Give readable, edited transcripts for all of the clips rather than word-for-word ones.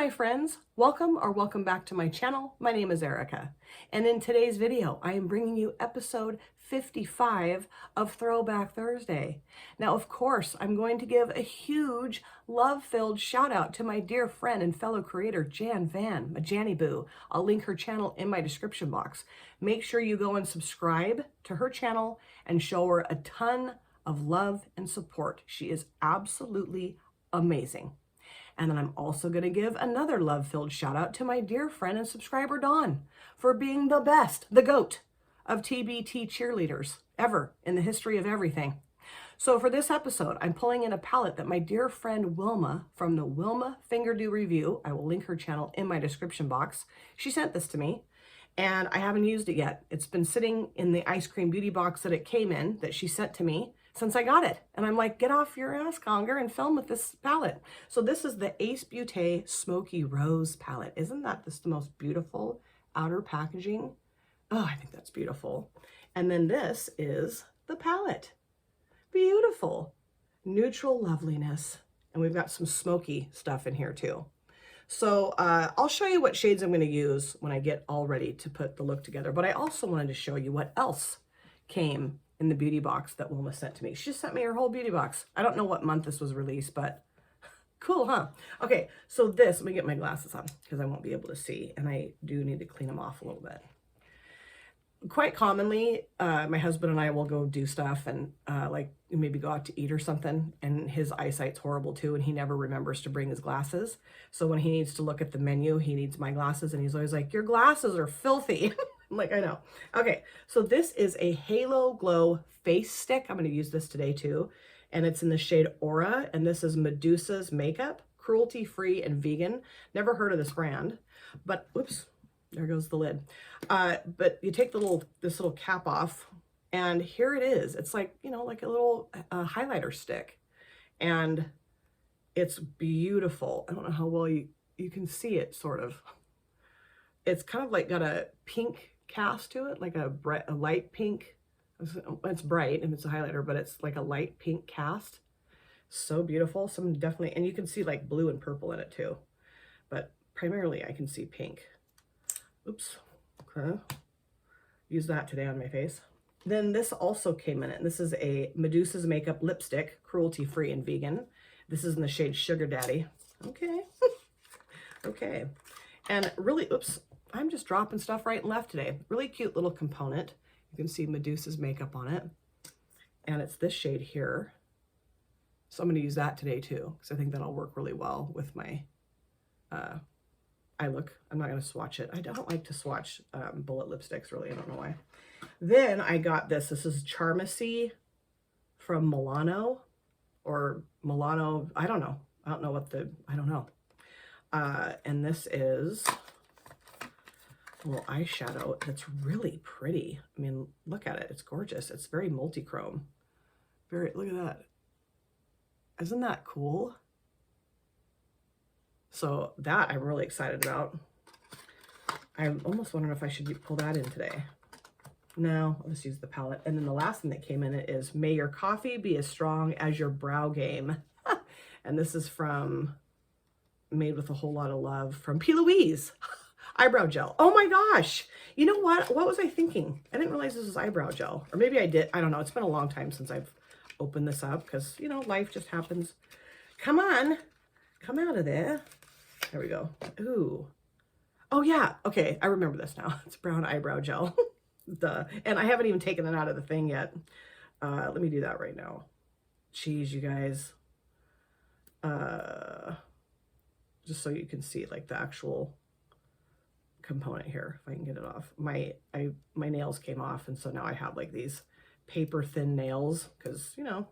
my friends, welcome or welcome back to my channel. My name is Erica, and in today's video I am bringing you episode 55 of Throwback Thursday. Now of course I'm going to give a huge love-filled shout out to my dear friend and fellow creator Jan Van, my Janny Boo. I'll link her channel in my description box. Make sure you go and subscribe to her channel and show her a ton of love and support. She is absolutely amazing. And then I'm also going to give another love-filled shout out to my dear friend and subscriber Dawn for being the best, the GOAT of TBT cheerleaders ever in the history of everything. So for this episode, I'm pulling in a palette that my dear friend Wilma from the Wilma Finger Do Review, I will link her channel in my description box. She sent this to me and I haven't used it yet. It's been sitting in the ice cream beauty box that it came in that she sent to me since I got it. And I'm like, get off your ass, Conger, and film with this palette. So this is the Ace Beaute Smoky Rose palette. Isn't that just the most beautiful outer packaging? Oh, I think that's beautiful. And then this is the palette. Beautiful. Neutral loveliness. And we've got some smoky stuff in here too. So I'll show you what shades I'm going to use when I get all ready to put the look together. But I also wanted to show you what else came in the beauty box that Wilma sent to me. She just sent me her whole beauty box. I don't know what month this was released, but cool, huh? Okay, so this, let me get my glasses on because I won't be able to see, and I do need to clean them off a little bit. Quite commonly, my husband and I will go do stuff and like maybe go out to eat or something, and his eyesight's horrible too, and he never remembers to bring his glasses. So when he needs to look at the menu, he needs my glasses, and he's always like, your glasses are filthy. I'm like, I know. Okay, so this is a Halo Glow face stick. I'm going to use this today too, and it's in the shade Aura, and this is Medusa's Makeup, cruelty-free and vegan. Never heard of this brand, but oops. There goes the lid. But you take this little cap off, and here it is. It's like, you know, like a little highlighter stick, and it's beautiful. I don't know how well you can see it, sort of. It's kind of like got a pink cast to it, like a light pink. It's bright and it's a highlighter, but it's like a light pink cast. So beautiful. Some definitely, and you can see like blue and purple in it too, but primarily I can see pink. Oops, okay. Use that today on my face. Then this also came in it. This is a Medusa's Makeup lipstick, cruelty-free and vegan. This is in the shade Sugar Daddy. Okay, okay. And really, oops, I'm just dropping stuff right and left today. Really cute little component. You can see Medusa's makeup on it. And it's this shade here. So I'm gonna use that today too, because I think that'll work really well with my eye look. I'm not going to swatch it. I don't like to swatch bullet lipsticks, really. I don't know why. Then I got this. This is Charmacy from Milano, or Milano. I don't know. I don't know what the, I don't know. And this is a little eyeshadow that's really pretty. I mean, look at it. It's gorgeous. It's very multi-chrome. Very, look at that. Isn't that cool? So that I'm really excited about. I'm almost wondering if I should pull that in today. No, I'll just use the palette. And then the last thing that came in it is May Your Coffee Be as Strong as Your Brow Game. And this is from Made with a Whole Lot of Love from P. Louise eyebrow gel. Oh my gosh. You know what? What was I thinking? I didn't realize this was eyebrow gel. Or maybe I did. I don't know. It's been a long time since I've opened this up because, you know, life just happens. Come on. Come out of there. There we go. Ooh. Oh yeah. Okay. I remember this now. It's brown eyebrow gel. Duh. And I haven't even taken it out of the thing yet. Let me do that right now. Jeez, you guys. Just so you can see like the actual component here, if I can get it off. My nails came off, and so now I have like these paper thin nails because, you know,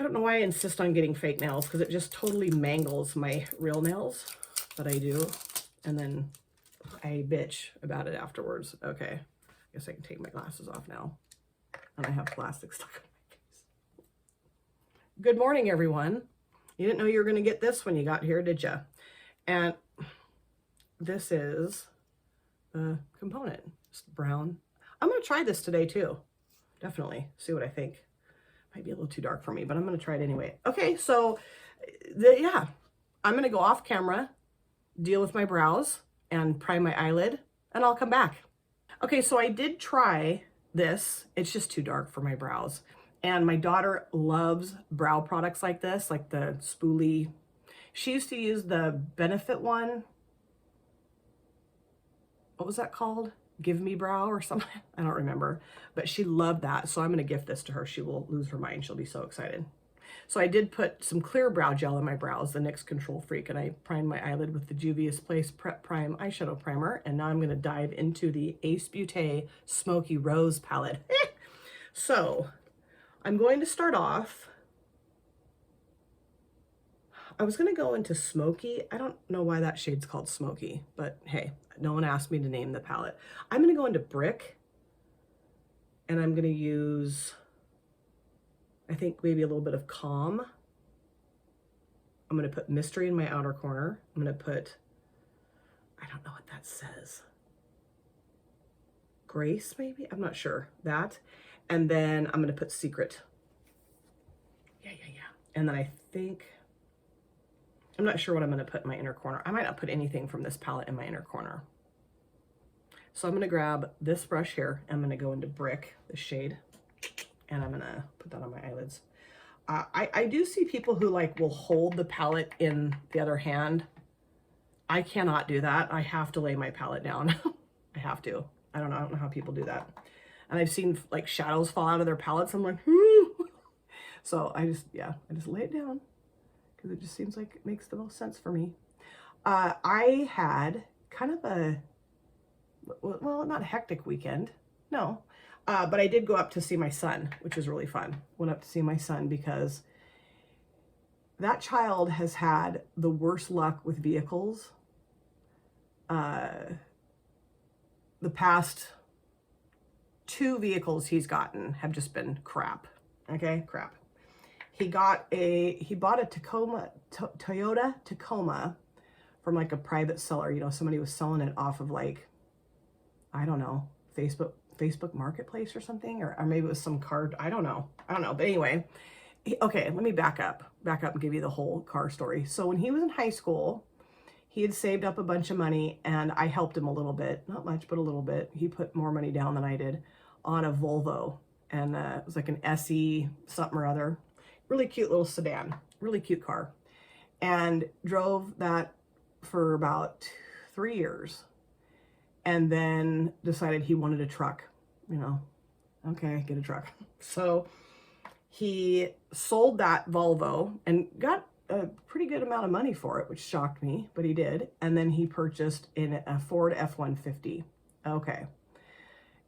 I don't know why I insist on getting fake nails, because it just totally mangles my real nails, but I do. And then I bitch about it afterwards. Okay, I guess I can take my glasses off now. And I have plastic stuck on my face. Good morning, everyone. You didn't know you were going to get this when you got here, did you? And this is the component. It's brown. I'm going to try this today too. Definitely. See what I think. Might be a little too dark for me, but I'm going to try it anyway. Okay, so yeah, I'm gonna go off camera, deal with my brows, and prime my eyelid, and I'll come back. Okay, so I did try this. It's just too dark for my brows. And my daughter loves brow products like this, like the spoolie. She used to use the Benefit one. What was that called? Give Me Brow or something? I don't remember. But she loved that, so I'm going to gift this to her. She will lose her mind. She'll be so excited. So I did put some clear brow gel in my brows, the NYX Control Freak, and I primed my eyelid with the Juvia's Place Prep Prime eyeshadow primer. And now I'm going to dive into the Ace Beaute Smoky Rose palette. So I'm going to start off. I was going to go into Smoky. I don't know why that shade's called Smoky, but hey, no one asked me to name the palette. I'm going to go into Brick, and I'm going to use, I think, maybe a little bit of Calm. I'm going to put Mystery in my outer corner. I'm going to put, I don't know what that says. Grace, maybe? I'm not sure. That. And then I'm going to put Secret. Yeah. And then I think, I'm not sure what I'm going to put in my inner corner. I might not put anything from this palette in my inner corner. So I'm going to grab this brush here. I'm going to go into Brick, the shade, and I'm going to put that on my eyelids. I do see people who like will hold the palette in the other hand. I cannot do that. I have to lay my palette down. I have to. I don't know how people do that. And I've seen like shadows fall out of their palettes. I'm like, so I just lay it down, because it just seems like it makes the most sense for me. I had kind of a, well, not a hectic weekend, no, but I did go up to see my son, which was really fun. Went up to see my son because that child has had the worst luck with vehicles. The past 2 vehicles he's gotten have just been crap. Okay, crap. He bought a Toyota Tacoma from like a private seller. You know, somebody was selling it off of like, I don't know, Facebook Marketplace or something, or maybe it was some car. I don't know. But anyway, okay, let me back up and give you the whole car story. So when he was in high school, he had saved up a bunch of money, and I helped him a little bit, not much, but a little bit. He put more money down than I did on a Volvo, and it was like an SE something or other. Really cute little sedan, really cute car, and drove that for about 3 years, and then decided he wanted a truck. You know, okay, get a truck. So he sold that Volvo and got a pretty good amount of money for it, which shocked me, but he did. And then he purchased a Ford F-150. Okay.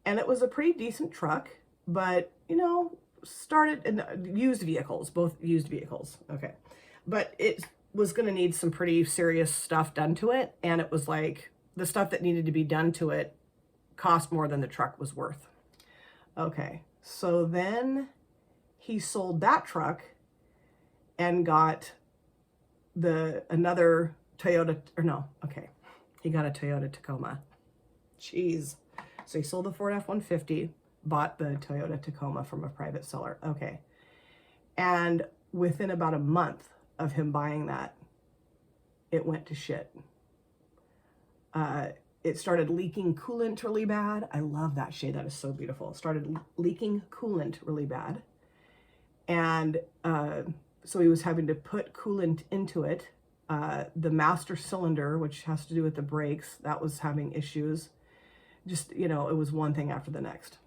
And it was a pretty decent truck, but, you know, started in used vehicles, both used vehicles. Okay. But it was going to need some pretty serious stuff done to it. And it was like the stuff that needed to be done to it cost more than the truck was worth. Okay. So then he sold that truck and got another Toyota, or no, okay. He got a Toyota Tacoma. Jeez. So he sold the Ford F-150, bought the Toyota Tacoma from a private seller. Okay. And within about a month of him buying that, it went to shit. It started leaking coolant really bad. I love that shade. That is so beautiful. It started leaking coolant really bad. And so he was having to put coolant into it. The master cylinder, which has to do with the brakes, that was having issues. Just, you know, it was one thing after the next.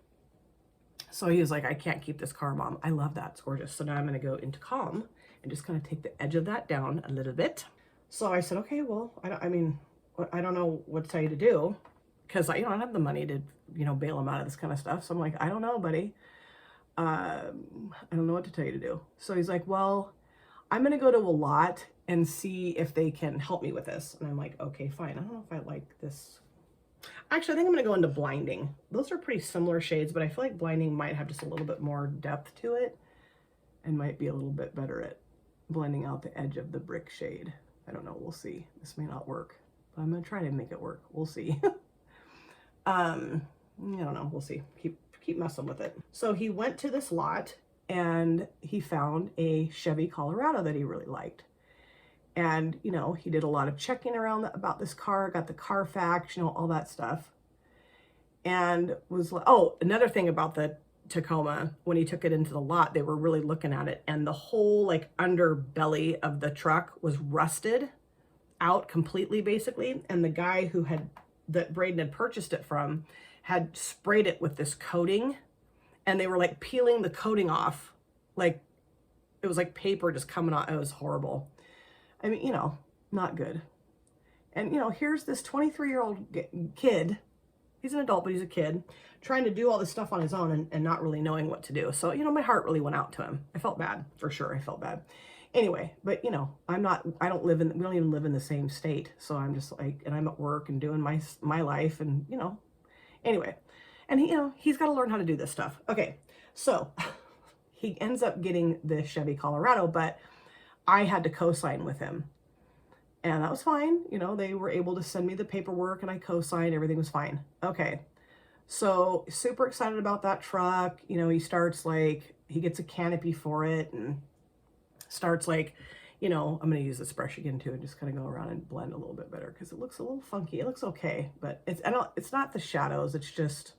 So he was like, I can't keep this car, Mom. I love that. It's gorgeous. So now I'm going to go into Calm and just kind of take the edge of that down a little bit. So I said, okay, well, I don't know what to tell you to do, because I don't have the money to, you know, bail him out of this kind of stuff. So I'm like, I don't know, buddy. I don't know what to tell you to do. So he's like, well, I'm going to go to a lot and see if they can help me with this. And I'm like, okay, fine. I don't know if I like this. Actually, I think I'm going to go into Blinding. Those are pretty similar shades, but I feel like Blinding might have just a little bit more depth to it and might be a little bit better at blending out the edge of the brick shade. I don't know. We'll see. This may not work, but I'm going to try to make it work. We'll see. I don't know. We'll see. Keep messing with it. So he went to this lot and he found a Chevy Colorado that he really liked. And, you know, he did a lot of checking around about this car, got the Carfax, you know, all that stuff. And was like, oh, another thing about the Tacoma, when he took it into the lot, they were really looking at it, and the whole like underbelly of the truck was rusted out completely, basically. And the guy that Braden had purchased it from had sprayed it with this coating, and they were like peeling the coating off. Like it was like paper just coming off. It was horrible. I mean, you know, not good. And, you know, here's this 23-year-old kid. He's an adult, but he's a kid trying to do all this stuff on his own and not really knowing what to do. So, you know, my heart really went out to him. I felt bad, for sure. I felt bad. Anyway, but, you know, we don't even live in the same state. So I'm just like, and I'm at work and doing my life and, you know, anyway. And, you know, he's got to learn how to do this stuff. Okay, so he ends up getting the Chevy Colorado, but I had to co-sign with him. And that was fine. You know, they were able to send me the paperwork and I co-signed. Everything was fine. Okay. So super excited about that truck. You know, he starts like, he gets a canopy for it and starts like, you know, I'm going to use this brush again too and just kind of go around and blend a little bit better because it looks a little funky. It looks okay, but it's not the shadows. It's just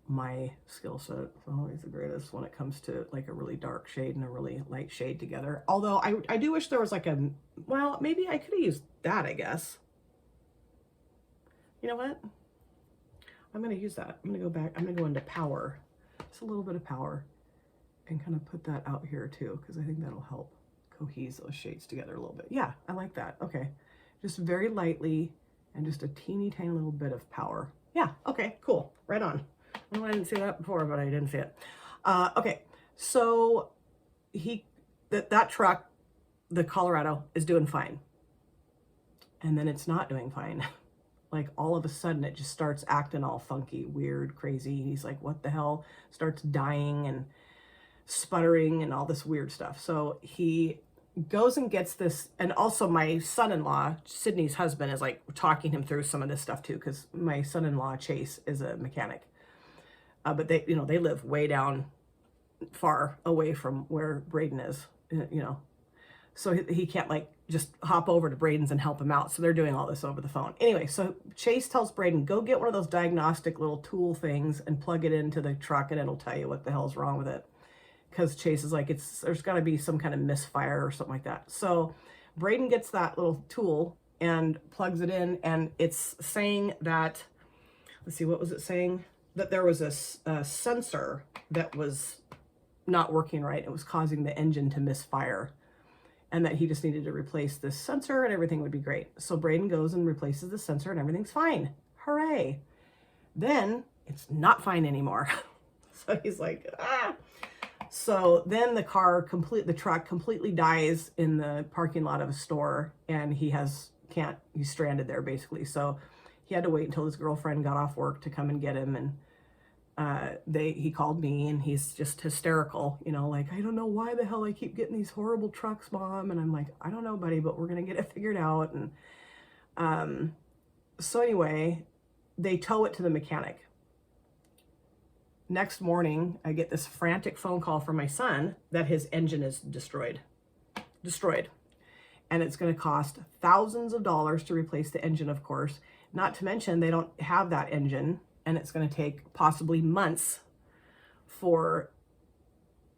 my skill set is always the greatest when it comes to like a really dark shade and a really light shade together. Although I do wish there was like well, maybe I could have used that, I guess. You know what? I'm going to use that. I'm going to go back. I'm going to go into power. Just a little bit of power and kind of put that out here too, because I think that'll help cohese those shades together a little bit. Yeah, I like that. Okay. Just very lightly and just a teeny tiny little bit of power. Yeah. Okay, cool. Right on. I didn't see that before, but I didn't see it. Okay, so that truck, the Colorado, is doing fine. And then it's not doing fine. Like all of a sudden it just starts acting all funky, weird, crazy. He's like, what the hell? Starts dying and sputtering and all this weird stuff. So he goes and gets this, and also my son-in-law, Sydney's husband, is like talking him through some of this stuff too, because my son-in-law, Chase, is a mechanic. But they, you know, they live way down far away from where Braden is, you know. So he can't like just hop over to Braden's and help him out. So they're doing all this over the phone. Anyway, so Chase tells Braden, go get one of those diagnostic little tool things and plug it into the truck and it'll tell you what the hell's wrong with it. Because Chase is like, there's got to be some kind of misfire or something like that. So Braden gets that little tool and plugs it in, and it's saying that, let's see, what was it saying? That there was a sensor that was not working right. It was causing the engine to misfire, and that he just needed to replace this sensor and everything would be great. So Braden goes and replaces the sensor and everything's fine. Hooray. Then it's not fine anymore. So he's like, ah. So then the truck completely dies in the parking lot of a store, and he's stranded there basically. So he had to wait until his girlfriend got off work to come and get him, and he called me, and he's just hysterical, you know, like, I don't know why the hell I keep getting these horrible trucks, Mom. And I'm like, I don't know, buddy, but we're gonna get it figured out. And so anyway, they tow it to the mechanic. Next morning, I get this frantic phone call from my son that his engine is destroyed. And it's going to cost thousands of dollars to replace the engine, of course. Not to mention they don't have that engine, and it's going to take possibly months for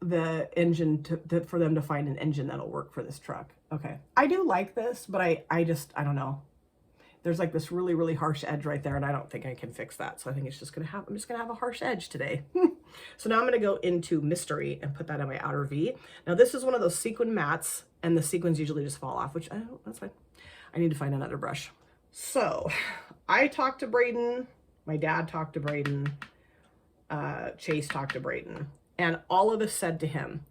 the engine for them to find an engine that'll work for this truck. Okay. I do like this, but I don't know. There's like this really, really harsh edge right there, and I don't think I can fix that. So I think I'm just going to have a harsh edge today. So now I'm going to go into Mystery and put that on my outer V. Now this is one of those sequin mats, and the sequins usually just fall off, which that's fine. I need to find another brush. So I talked to Braden, my dad talked to Braden, Chase talked to Braden, and all of us said to him,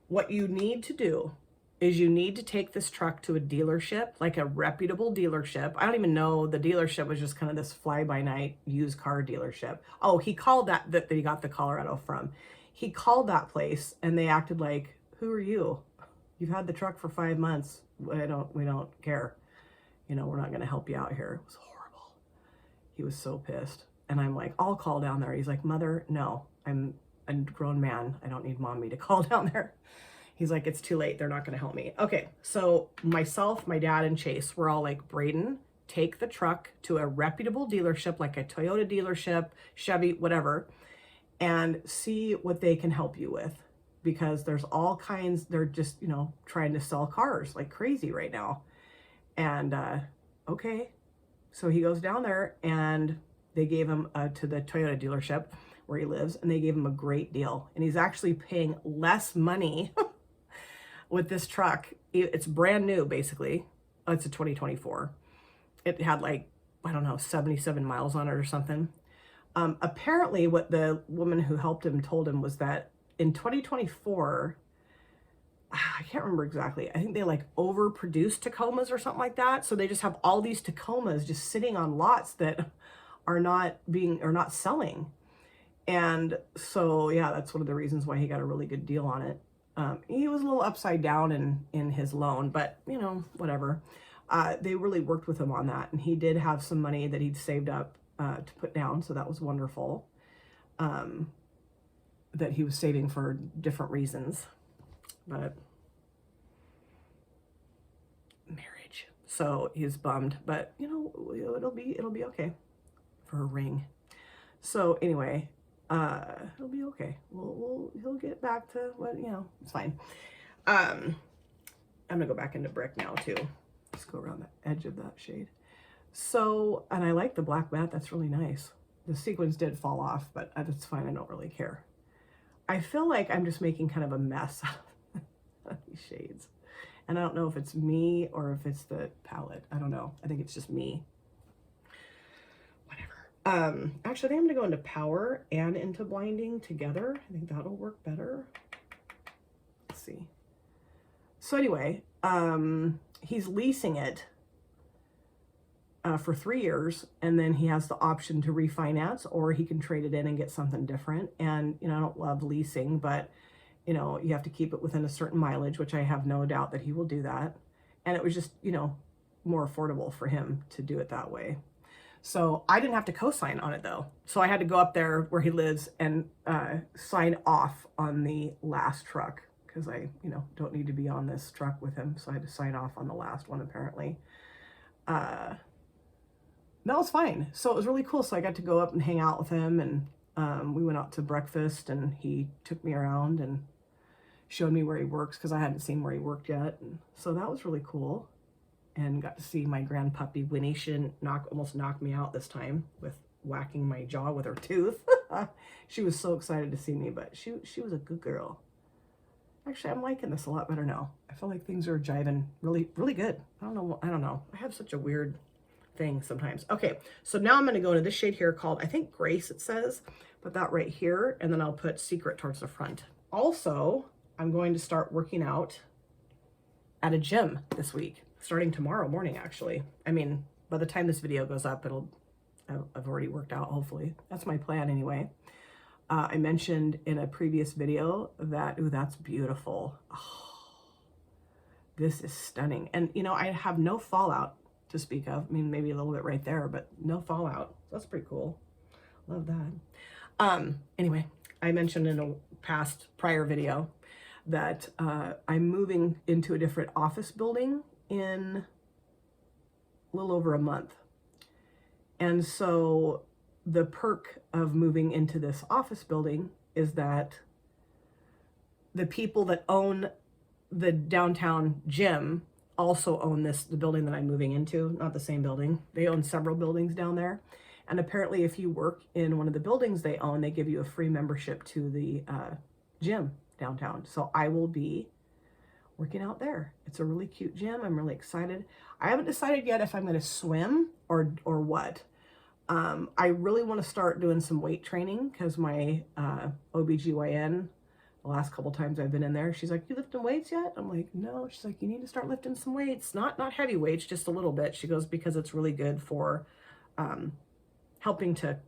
what you need to do is you need to take this truck to a dealership, like a reputable dealership. I don't even know, the dealership was just kind of this fly-by-night used car dealership. Oh, he called that he got the Colorado from. He called that place, and they acted like, who are you? You've had the truck for 5 months. We don't care. You know, we're not going to help you out here. It was horrible. He was so pissed. And I'm like, I'll call down there. He's like, Mother, no, I'm a grown man. I don't need Mommy to call down there. He's like, it's too late. They're not going to help me. Okay. So myself, my dad, and Chase, we're all like, Braden, take the truck to a reputable dealership, like a Toyota dealership, Chevy, whatever, and see what they can help you with. Because there's all kinds, they're just, you know, trying to sell cars like crazy right now. And okay. So he goes down there and they gave him to the Toyota dealership where he lives, and they gave him a great deal. And he's actually paying less money with this truck. It's brand new, basically. Oh, it's a 2024. It had like, I don't know, 77 miles on it or something. Apparently what the woman who helped him told him was that in 2024, I can't remember exactly. I think they like overproduced Tacomas or something like that. So they just have all these Tacomas just sitting on lots that are not selling. And so, yeah, that's one of the reasons why he got a really good deal on it. He was a little upside down in his loan, but you know, whatever. They really worked with him on that. And he did have some money that he'd saved up to put down. So that was wonderful. That he was saving for different reasons. But marriage. So he's bummed, but you know, it'll be okay for a ring. So anyway, it'll be okay. He'll get back to what, you know, it's fine. I'm gonna go back into brick now too. Just go around the edge of that shade. So, and I like the black mat. That's really nice. The sequins did fall off, but that's fine. I don't really care. I feel like I'm just making kind of a mess of these shades. And I don't know if it's me or if it's the palette. I don't know. I think it's just me. Whatever. Actually, I think I'm going to go into power and into blinding together. I think that'll work better. Let's see. So anyway, he's leasing it for 3 years, and then he has the option to refinance, or he can trade it in and get something different. And, you know, I don't love leasing, but, you know, you have to keep it within a certain mileage, which I have no doubt that he will do that. And it was just, you know, more affordable for him to do it that way. So I didn't have to co-sign on it though. So I had to go up there where he lives and sign off on the last truck, because I, you know, don't need to be on this truck with him. So I had to sign off on the last one apparently. That was fine. So it was really cool. So I got to go up and hang out with him, and we went out to breakfast, and he took me around and showed me where he works, because I hadn't seen where he worked yet. And so that was really cool. And got to see my grand puppy Winnie. She didn't almost knock me out this time with whacking my jaw with her tooth. She was so excited to see me, but she was a good girl. Actually, I'm liking this a lot better now. I feel like things are jiving really, really good. I don't know. I have such a weird thing sometimes. Okay, so now I'm going to go into this shade here called, I think, Grace, it says. Put that right here, and then I'll put Secret towards the front. Also, I'm going to start working out at a gym this week, starting tomorrow morning, actually. I mean, by the time this video goes up, I've already worked out, hopefully. That's my plan anyway. I mentioned in a previous video that, ooh, that's beautiful. Oh, this is stunning. And, you know, I have no fallout to speak of. I mean, maybe a little bit right there, but no fallout. That's pretty cool. Love that. Anyway, I mentioned in a prior video that I'm moving into a different office building in a little over a month. And so the perk of moving into this office building is that the people that own the downtown gym also own the building that I'm moving into, not the same building. They own several buildings down there. And apparently if you work in one of the buildings they own, they give you a free membership to the gym downtown. So I will be working out there. It's a really cute gym. I'm really excited. I haven't decided yet if I'm going to swim or what. I really want to start doing some weight training, because my OBGYN, the last couple times I've been in there, she's like, you lifting weights yet? I'm like, no. She's like, you need to start lifting some weights. Not heavy weights, just a little bit. She goes, because it's really good for helping to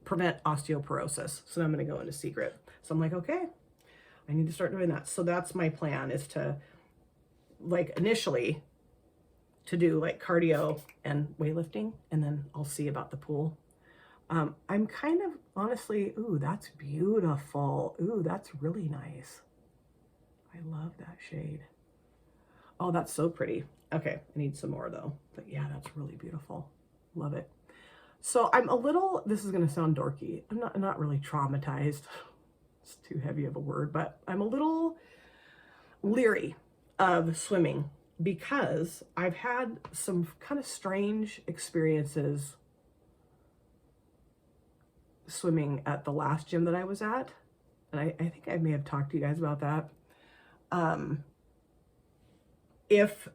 prevent osteoporosis. So I'm going to go into Secret. So I'm like, okay, I need to start doing that. So that's my plan, is to, like, initially to do like cardio and weightlifting, and then I'll see about the pool. I'm kind of honestly, ooh, that's beautiful. Ooh, that's really nice. I I love that shade. Oh, that's so pretty. Okay, I need some more though. But yeah, that's really beautiful. Love it. So I'm a little, this is going to sound dorky. I'm not really traumatized. It's too heavy of a word, but I'm a little leery of swimming because I've had some kind of strange experiences swimming at the last gym that I was at. And I think I may have talked to you guys about that. If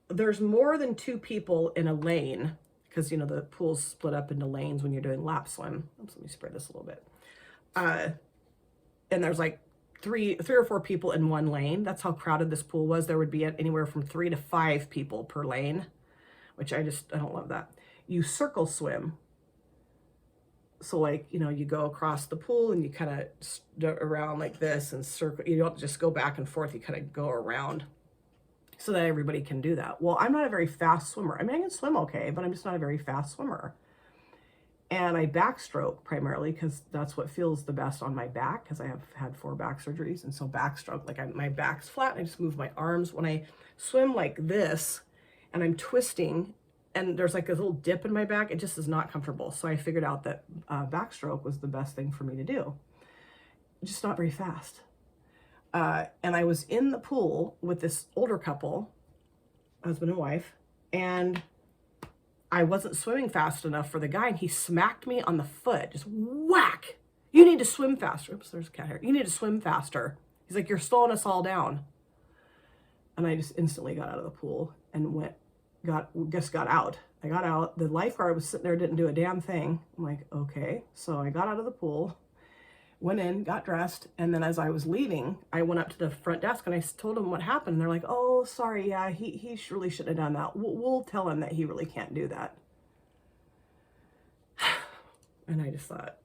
there's more than 2 people in a lane, because, you know, the pool's split up into lanes when you're doing lap swim. Oops, let me spray this a little bit. And there's like three or 4 people in one lane. That's how crowded this pool was. There would be anywhere from 3 to 5 people per lane, which I don't love that. You circle swim. So like, you know, you go across the pool and you kind of around like this and circle. You don't just go back and forth. You kind of go around so that everybody can do that. Well, I'm not a very fast swimmer. I mean, I can swim okay, but I'm just not a very fast swimmer. And I backstroke primarily because that's what feels the best on my back, because I have had 4 back surgeries. And so backstroke, like my back's flat and I just move my arms. When I swim like this and I'm twisting and there's like a little dip in my back, it just is not comfortable. So I figured out that backstroke was the best thing for me to do. Just not very fast. And I was in the pool with this older couple, husband and wife, and I wasn't swimming fast enough for the guy, and he smacked me on the foot, just whack. You need to swim faster. Oops, there's a cat here. You need to swim faster. He's like, you're slowing us all down. And I just instantly got out of the pool and got out. I got out. The lifeguard was sitting there, didn't do a damn thing. I'm like, okay. So I got out of the pool, went in, got dressed, and then as I was leaving, I went up to the front desk and I told them what happened. And they're like, oh, sorry, yeah, he really shouldn't have done that. We'll tell him that he really can't do that. And I just thought,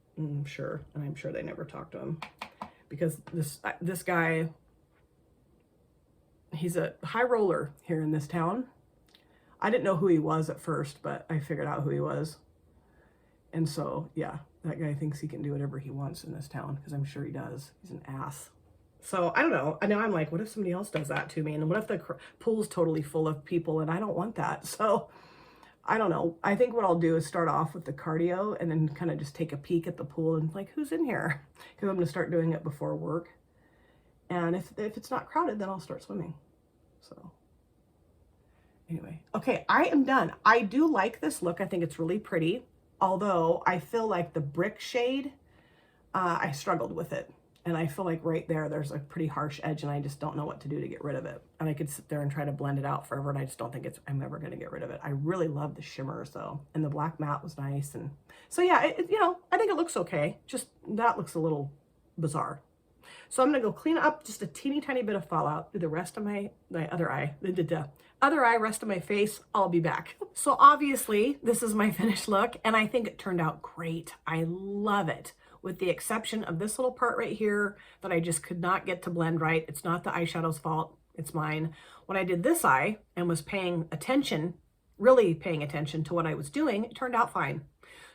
sure. And I'm sure they never talked to him, because this guy, he's a high roller here in this town. I didn't know who he was at first, but I figured out who he was. And so, yeah, that guy thinks he can do whatever he wants in this town, because I'm sure he does. He's an ass. So I don't know. I know I'm like, what if somebody else does that to me? And what if the pool's totally full of people and I don't want that? So I don't know. I think what I'll do is start off with the cardio and then kind of just take a peek at the pool and like, who's in here? Because I'm going to start doing it before work. And if it's not crowded, then I'll start swimming. So anyway, okay, I am done. I do like this look. I think it's really pretty. Although I feel like the brick shade, I struggled with it. And I feel like right there's a pretty harsh edge and I just don't know what to do to get rid of it. And I could sit there and try to blend it out forever and I just don't think I'm ever going to get rid of it. I really love the shimmers though. And the black matte was nice. And so yeah, I think it looks okay. Just that looks a little bizarre. So I'm going to go clean up just a teeny tiny bit of fallout, do the rest of my other eye, rest of my face. I'll be back. So obviously this is my finished look and I think it turned out great. I love it, with the exception of this little part right here that I just could not get to blend right. It's not the eyeshadow's fault, it's mine. When I did this eye and was paying attention, really paying attention to what I was doing, it turned out fine.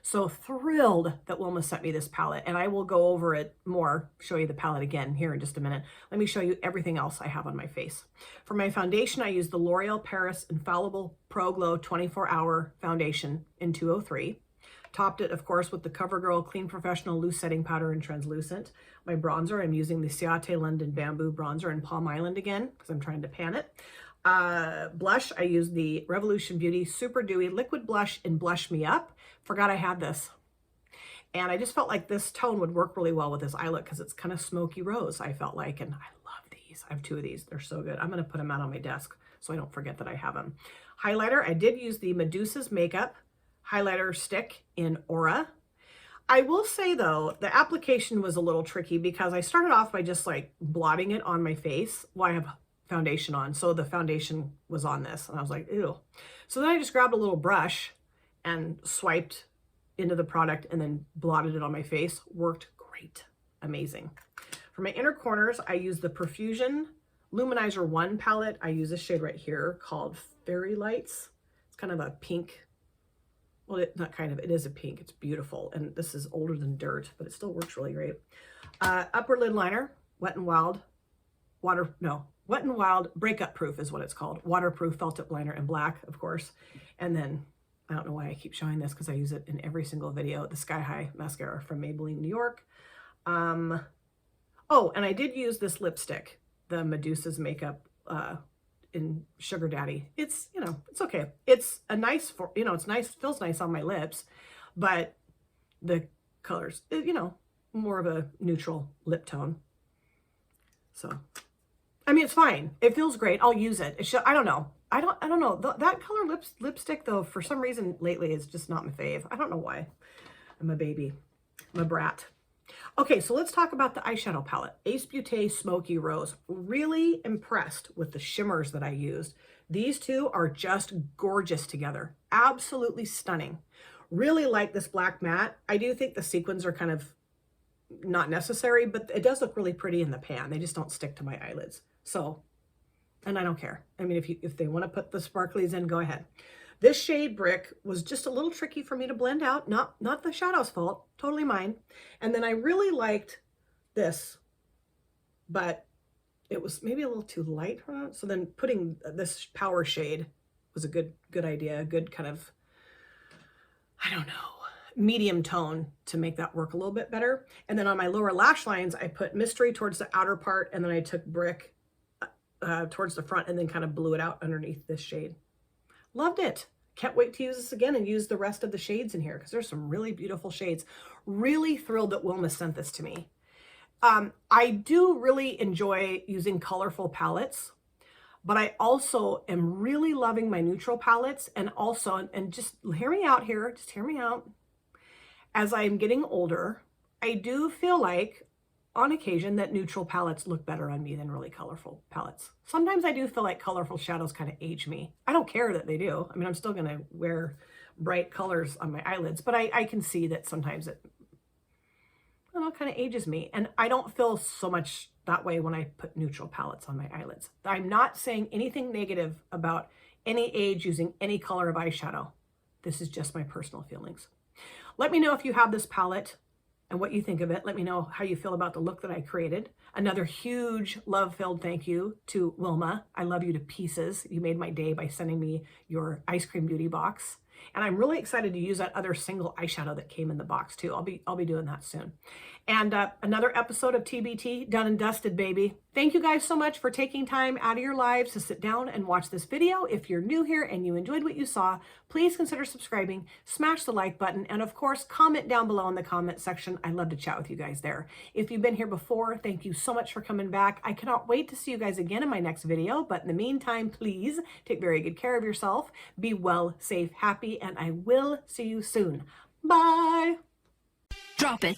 So thrilled that Wilma sent me this palette, and I will go over it more, show you the palette again here in just a minute. Let me show you everything else I have on my face. For my foundation, I use the L'Oreal Paris Infallible Pro Glow 24-Hour Foundation in 203. Topped it, of course, with the CoverGirl Clean Professional Loose Setting Powder in Translucent. My bronzer, I'm using the Ciate London Bamboo Bronzer in Palm Island again, because I'm trying to pan it. Blush, I use the Revolution Beauty Super Dewy Liquid Blush in Blush Me Up. Forgot I had this. And I just felt like this tone would work really well with this eye look, because it's kind of smoky rose, I felt like. And I love these. I have 2 of these. They're so good. I'm going to put them out on my desk so I don't forget that I have them. Highlighter, I did use the Medusa's Makeup highlighter stick in Aura. I will say though, the application was a little tricky because I started off by just like blotting it on my face while I have foundation on. So the foundation was on this and I was like, ew. So then I just grabbed a little brush and swiped into the product and then blotted it on my face. Worked great. Amazing. For my inner corners, I use the Profusion Luminizer 1 palette. I use this shade right here called Fairy Lights. It's kind of a pink. Well, it is a pink. It's beautiful. And this is older than dirt, but it still works really great. Upper lid liner, Wet n Wild. Wet n Wild Breakup Proof is what it's called. Waterproof felt tip liner in black, of course. And then, I don't know why I keep showing this because I use it in every single video, the Sky High mascara from Maybelline, New York. Oh, and I did use this lipstick, the Medusa's Makeup in Sugar Daddy. It's, you know, it's okay. It's a nice, it's nice, feels nice on my lips, but the colors, you know, more of a neutral lip tone. So, I mean, it's fine. It feels great. I'll use it. I don't know. I don't know. That color lipstick, though, for some reason lately is just not my fave. I don't know why. I'm a baby. I'm a brat. Okay, so let's talk about the eyeshadow palette. Ace Beaute Smoky Rose. Really impressed with the shimmers that I used. These two are just gorgeous together. Absolutely stunning. Really like this black matte. I do think the sequins are kind of not necessary, but it does look really pretty in the pan. They just don't stick to my eyelids. So, and I don't care. I mean, if they want to put the sparklies in, go ahead. This shade Brick was just a little tricky for me to blend out. Not the shadow's fault, totally mine. And then I really liked this, but it was maybe a little too light. So then putting this power shade was a good idea, a good kind of, I don't know, medium tone to make that work a little bit better. And then on my lower lash lines, I put Mystery towards the outer part, and then I took Brick towards the front and then kind of blew it out underneath this shade. Loved it. Can't wait to use this again and use the rest of the shades in here because there's some really beautiful shades. Really thrilled that Wilma sent this to me. I do really enjoy using colorful palettes, but I also am really loving my neutral palettes, and also, and just hear me out here, just hear me out. As I'm getting older, I do feel like on occasion that neutral palettes look better on me than really colorful palettes. Sometimes I do feel like colorful shadows kind of age me. I don't care that they do. I mean, I'm still going to wear bright colors on my eyelids, but I can see that sometimes it, I don't know, kind of ages me. And I don't feel so much that way when I put neutral palettes on my eyelids. I'm not saying anything negative about any age using any color of eyeshadow. This is just my personal feelings. Let me know if you have this palette and what you think of it. Let me know how you feel about the look that I created. Another huge love-filled thank you to Wilma. I love you to pieces. You made my day by sending me your ice cream beauty box. And I'm really excited to use that other single eyeshadow that came in the box too. I'll be doing that soon. And another episode of TBT, done and dusted, baby. Thank you guys so much for taking time out of your lives to sit down and watch this video. If you're new here and you enjoyed what you saw, please consider subscribing, smash the like button, and of course, comment down below in the comment section. I'd love to chat with you guys there. If you've been here before, thank you so much for coming back. I cannot wait to see you guys again in my next video, but in the meantime, please take very good care of yourself. Be well, safe, happy, and I will see you soon. Bye. Drop it.